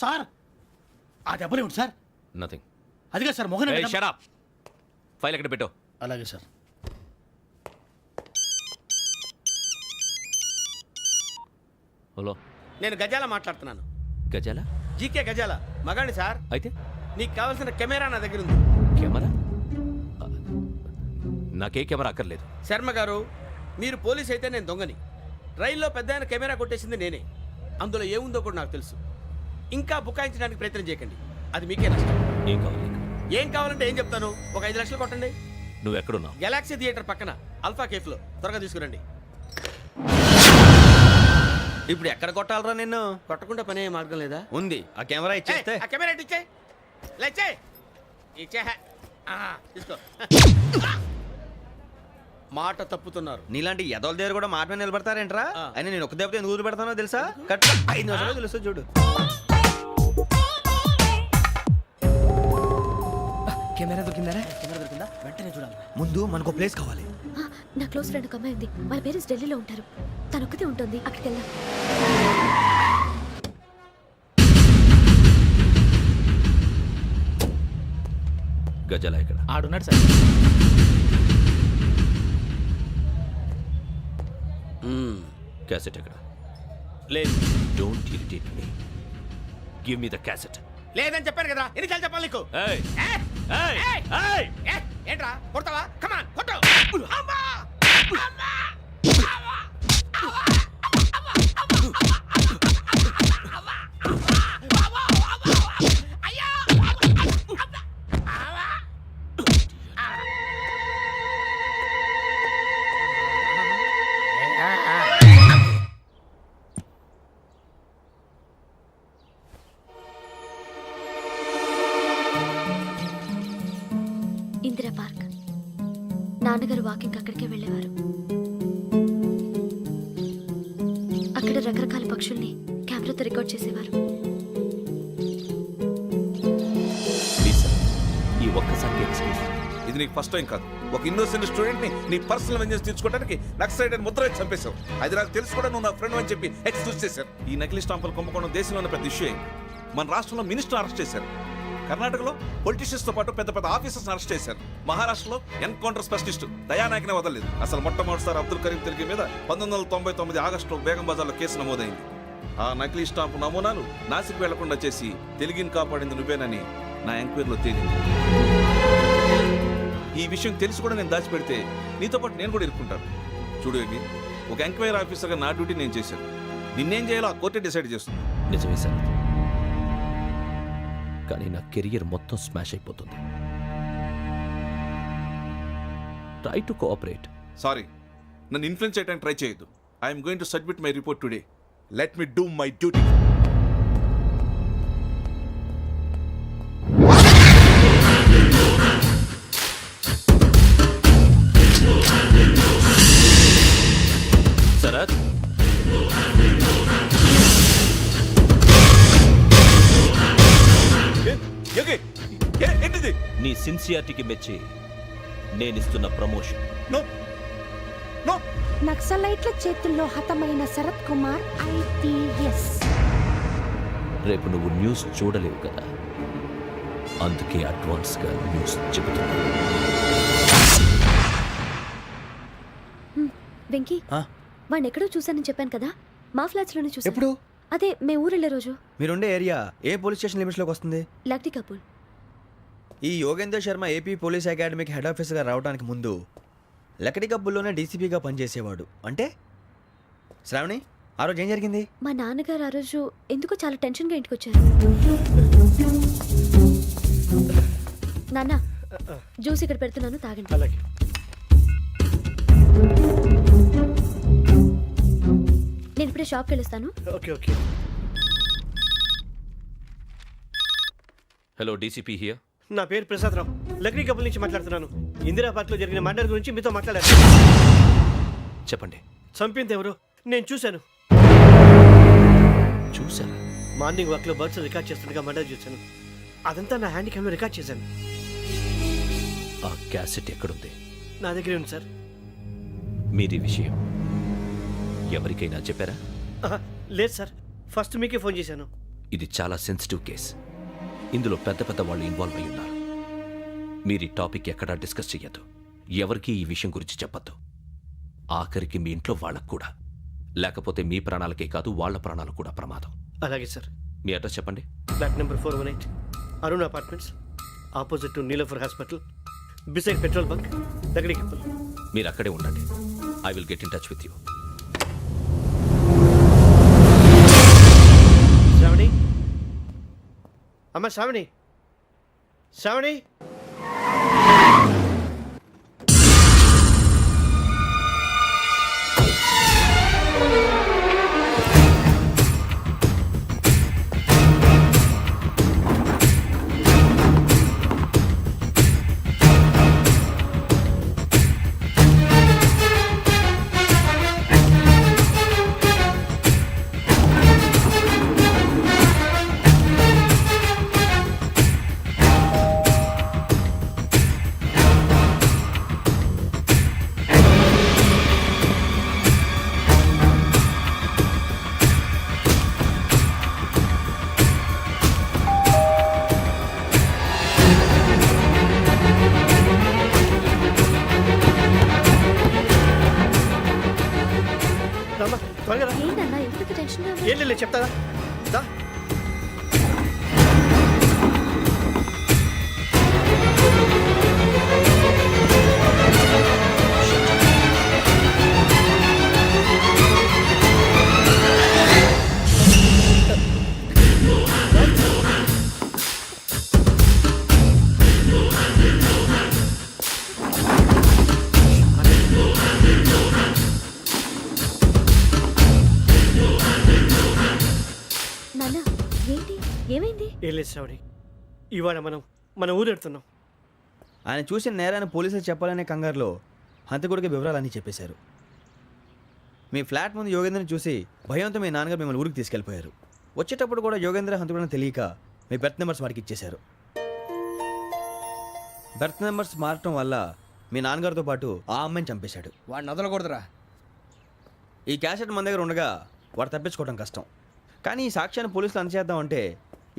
Sir ఆ దెబ్బలేమిటి sir? Nothing. అదిగా sir Mohan. Shut up. File ఎక్కడ పెట్టో. అలాగే సార్. హలో, నేను గజాల మాట్లాడుతున్నాను. గజాల? జీకే గజాల మగాండి సార్. అయితే నీకు కావాల్సిన కెమెరా నా దగ్గర ఉంది. కెమెరా? నాకే కెమెరా అక్కర్లేదు. శర్మ గారు, మీరు పోలీస్ అయితే నేను దొంగని. రైల్లో పెద్ద ఆయన కెమెరా కొట్టేసింది నేనే. అందులో ఏముందో కూడా నాకు తెలుసు. ఇంకా బుకాయించడానికి ప్రయత్నం చేయకండి, అది మీకే నష్టం. ఏం కావాలి? ఏం కావాలంటే ఏం చెప్తాను. ఒక 5 లక్షలు కొట్టండి. నువ్వు ఎక్కడున్నావు? గెలాక్సీ థియేటర్ పక్కన అల్ఫా కేఫ్లో. త్వరగా తీసుకురండి. ఇప్పుడు ఎక్కడ కొట్టాలరా నిన్ను? కొట్టకుండా పనే మార్గం లేదా? ఉంది. ఆ కెమెరా ఇచ్చేస్తే. ఆ కెమెరా ఇచ్చే లేచే ఇచ్చే. తీసుకో. మాట తప్పుతున్నారు. నీలాంటి ఎదల దగ్గర కూడా మాట మీద నిలబడతారేంట్రా? అయినా నేను ఒక దెబ్బతో ఎందుకు పెడతానో తెలుసా? కట్ 5 నిమిషాలు తెలుసు చూడు. కెమెరా దొరికిందా? వెంటనే చూడాలి. ముందు మనకు ప్లేస్ కావాలి. నా క్లోజ్ ఫ్రెండ్ ఒక అమ్మాయి ఉంది. వాళ్ళ పేరెంట్స్ ఢిల్లీలో ఉంటారు. తను ఒక్కతే ఉంటుంది. అక్కడికి వెళ్దాం. గజాల ఇక్కడ ఆడున్నాడు సార్. క్యాసెట్ ఎక్కడ? లేదు. Don't irritate me. Give me the cassette. లేదని చెప్పాను కదా, ఎన్నిసార్లు చెప్పాలి నీకు? ఏంట్రా కొడతావా? కమాన్ కొట్టు. అమ్మా! అమ్మా! ఇందిరా పార్క్. నాన్నగారు వాకింగ్ అక్కడికే వెళ్ళేవారు. అక్కడ రకరకాల పక్షుల్ని కెమెరాతో రికార్డ్ చేసేవారు. ఈ ఒక్కసారి ఎక్స్క్యూజ్. ఇది నీకు ఫస్ట్ టైం కాదు. ఒక ఇన్నోసెంట్ స్టూడెంట్ ని నీ పర్సనల్ వెంజెన్స్ తీర్చుకోవడానికి నక్సలైట్ అని ముద్ర వేసి చంపేశావు. అది నాకు తెలుసు కూడా నువ్వు నా ఫ్రెండ్ అని చెప్పి ఎక్స్క్యూజ్ చేశారు. ఈ నకిలీ స్టాంపులు కుంభకోణం దేశంలో ఉన్న పెద్ద ఇష్యూ అయింది. మన రాష్ట్రంలో మినిస్టర్ అరెస్ట్ చేశారు. కర్ణాటకలో పొలిటీషియన్స్ తో పాటు పెద్ద పెద్ద ఆఫీసర్స్ అరెస్ట్ చేశారు. మహారాష్ట్రలో ఎన్కౌంటర్ స్పెషలిస్ట్ దయానాయకనే వదలలేదు. అసలు మొట్టమొదటిసారి అబ్దుల్ కరీం తిరిగి మీద 1999 ఆగస్టులో బేగం బజార్లో కేసు నమోదైంది. ఆ నకిలీ స్టాంపు నమూనాలు నాసిక్ వెళ్లకుండా చేసి తెలుగుని కాపాడింది నువ్వేనని నా ఎంక్వైరీలో తేలింది. ఈ విషయం తెలిసి కూడా నేను దాచిపెడితే నీతో పాటు నేను కూడా ఇరుక్కుంటాను. చూడు యోగి, ఒక ఎంక్వైరీ ఆఫీసర్గా నా డ్యూటీ నేను చేశాను. నిన్నేం చేయాలో ఆ కోర్టే డిసైడ్ చేస్తుంది. నిజమే సార్, కానీ నా కెరియర్ మొత్తం స్మాష్ అయిపోతుంది. Try to cooperate. సారీ, నన్ను ఇన్ఫ్లుయెన్స్ చేయడానికి ట్రై చేయొద్దు. I'm going to submit my report today. Let me do my duty. Sharath, ఏంటిది? నీ సిన్సియారిటీకి మెచ్చి నేనిస్తున్న ప్రమోషన్. నక్సలైట్ల చేతుల్లో హతమైన శరత్ కుమార్ ఐపీఎస్. రేపు నువ్వు న్యూస్ చూడలేవు కదా, అందుకే అడ్వాన్స్ గా న్యూస్ చెబుతున్నా. వెంకీ, వాడిని ఎక్కడో చూశానని చెప్పాను కదా, మా ఫ్లాట్స్ లోనే చూసాను. ఎప్పుడు? అదే మే ఊరెళ్ళే రోజు. మీరుండే ఏరియా ఏ పోలీస్ స్టేషన్ లిమిట్స్ లోకి వస్తుంది? లక్టీ కపూల్. ఈ యోగేందర్ శర్మ ఏపీ పోలీస్ అకాడమీకి హెడ్ ఆఫీసర్గా రావడానికి ముందు లకడి కబ్బుల్లోనే డీసీపీగా పనిచేసేవాడు. అంటే శ్రావణి, ఆ రోజు ఏం జరిగింది? మా నాన్నగారు ఆ రోజు ఎందుకో చాలా టెన్షన్గా ఇంటికి వచ్చారు. నాన్న, జ్యూస్ ఇక్కడ పెడుతున్నాను, తాగండి. అలాగే. నేను ఇప్పుడే షాప్కి వెళ్ళొస్తాను. Okay okay. Hello, DCP here. నా పేరు ప్రసాద్ రావు, లక్డీ కపుల్ నుంచి మాట్లాడుతున్నాను. ఇందిరా పార్క్ లో జరిగిన మర్డర్ గురించి మీతో మాట్లాడారు. చెప్పండి. చంపింది ఎవరు? నేను చూశాను. చూసారా? మార్నింగ్ వాక్ లో బర్డ్స్ రికార్డ్ చేస్తుండగా మర్డర్ చూశాను. అదంతా నా హ్యాండ్ క్యామ్లో రికార్డ్ చేశాను. ఆ క్యాసెట్ ఎక్కడుంది? నా దగ్గరే ఉంది సార్. మీది విషయం ఎవరికైనా చెప్పారా? ఆహా, లేదు సార్, ఫస్ట్ మీకే ఫోన్ చేశాను. ఇది చాలా సెన్సిటివ్ కేస్. ఇందులో పెద్ద పెద్ద వాళ్ళు ఇన్వాల్వ్ అయి ఉన్నారు. మీరు ఈ టాపిక్ ఎక్కడా డిస్కస్ చెయ్యొద్దు. ఎవరికీ ఈ విషయం గురించి చెప్పొద్దు. ఆఖరికి మీ ఇంట్లో వాళ్ళకు కూడా. లేకపోతే మీ ప్రాణాలకే కాదు, వాళ్ళ ప్రాణాలు కూడా ప్రమాదం. అలాగే సార్. మీ అడ్రస్ చెప్పండి. Flat number 418, Arun apartments, opposite to Niloufer hospital, beside petrol bunk, దగ్గరికి కప్పల్. మీరు అక్కడే ఉండండి. I will get in touch with you. Sravani, అమ్మ శ్రావణి, శ్రావణి. రమ్మా, త్వరగా రా. ఏంటన్నా ఎందుకు టెన్షన్ ఏం లేదు, చెప్తారా? దా. నాన్న ఏంటి, ఏమైంది? ఏం లేదు శ్రావణి, ఇవాళ మనం మన ఊరు వెళ్తున్నాం. ఆయన చూసిన నేరాన్ని పోలీసులు చెప్పాలనే కంగారులో హంతకుడికి వివరాలన్నీ చెప్పేశారు. మీ ఫ్లాట్ ముందు యోగేంద్రని చూసి భయంతో మీ నాన్నగారు మిమ్మల్ని ఊరికి తీసుకెళ్ళిపోయారు. వచ్చేటప్పుడు కూడా యోగేంద్ర హంతకుడని తెలియక మీ బెర్త్ నెంబర్స్ వాడికి ఇచ్చేశారు. బెర్త్ నెంబర్స్ మారటం వల్ల మీ నాన్నగారితో పాటు ఆ అమ్మాయిని చంపేశాడు. వాడిని వదలకూడదురా. ఈ క్యాసెట్ మన దగ్గర ఉండగా వాడు తప్పించుకోవడం కష్టం. కానీ ఈ సాక్ష్యాన్ని పోలీసులు అందచేద్దామంటే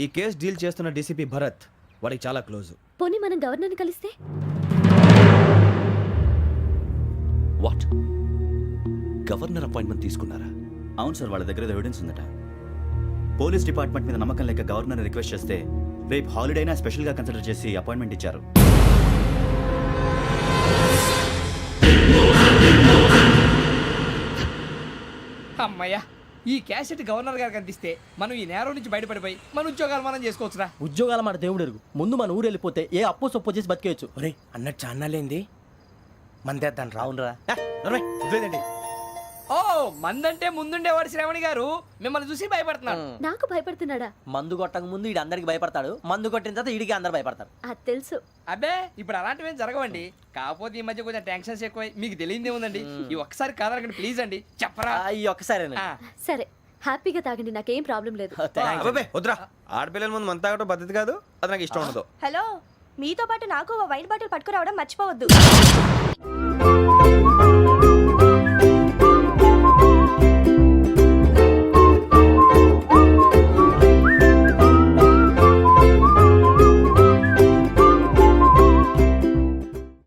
ఈ కేసు డీల్ చేస్తున్న డీసీపీ భరత్ వాడికి చాలా క్లోజ్. పోనీ మనం గవర్నర్ని కలిస్తే? వాట్? గవర్నర్ అపాయింట్మెంట్ తీసుకున్నారా? అవును సార్, వాళ్ళ దగ్గర ఎవిడెన్స్ ఉందట. పోలీస్ డిపార్ట్మెంట్ మీద నమ్మకం లేక గవర్నర్ రిక్వెస్ట్ చేస్తే రేపు హాలిడేనా స్పెషల్గా కన్సిడర్ చేసి అపాయింట్మెంట్ ఇచ్చారు. అమ్మయ్యా, ఈ క్యాసెట్ గవర్నర్ గారికి అందిస్తే మనం ఈ నేరం నుంచి బయటపడిపోయి మన ఉద్యోగాలు మనం చేసుకోవచ్చురా. ఉద్యోగాల మాట దేవుడు ఎరుగు. ముందు మన ఊరు వెళ్ళిపోతే ఏ అప్పు సొప్పు చేసి బతికేయచ్చు. ఒరే అన్నట్టు చాన్నాలేంది మందేద్దాం రావునరా. వదిలేదండి. ఓ మందంటే ముందుండేవాడు శ్రావణి గారు మిమ్మల్ని చూసి భయపడుతున్నాడు. నాకు భయపడుతున్నాడా? మందు కొట్టక ముందు ఈడు అందరికి భయపడతాడు, మందు కొట్టిన తర్వాత ఈడికి అందరు భయపడతారు. అది తెలుసు. అబ్బే ఇప్పుడు అలాంటివి ఏం జరగవండి. కాకపోతే ఈ మధ్య కొంచెం టెన్షన్స్ ఎక్కువై మీకు తెలియదే ఉందండి. ఈ ఒక్కసారి కాదనకండి ప్లీజ్ అండి, చెప్పరా. ఈ ఒక్కసారి సరే హ్యాపీగా తాగండి, నాకేం ప్రాబ్లం లేదు. అబ్బాబే వద్దురా, ఆడపిల్లల ముందు మన తాగటం పద్ధతి కాదు, అది నాకు ఇష్టం ఉండదు. హలో, మీతో పాటు నాకు ఓ వైట్ బాటిల్ పట్టుకురావడం మర్చిపోవద్దు.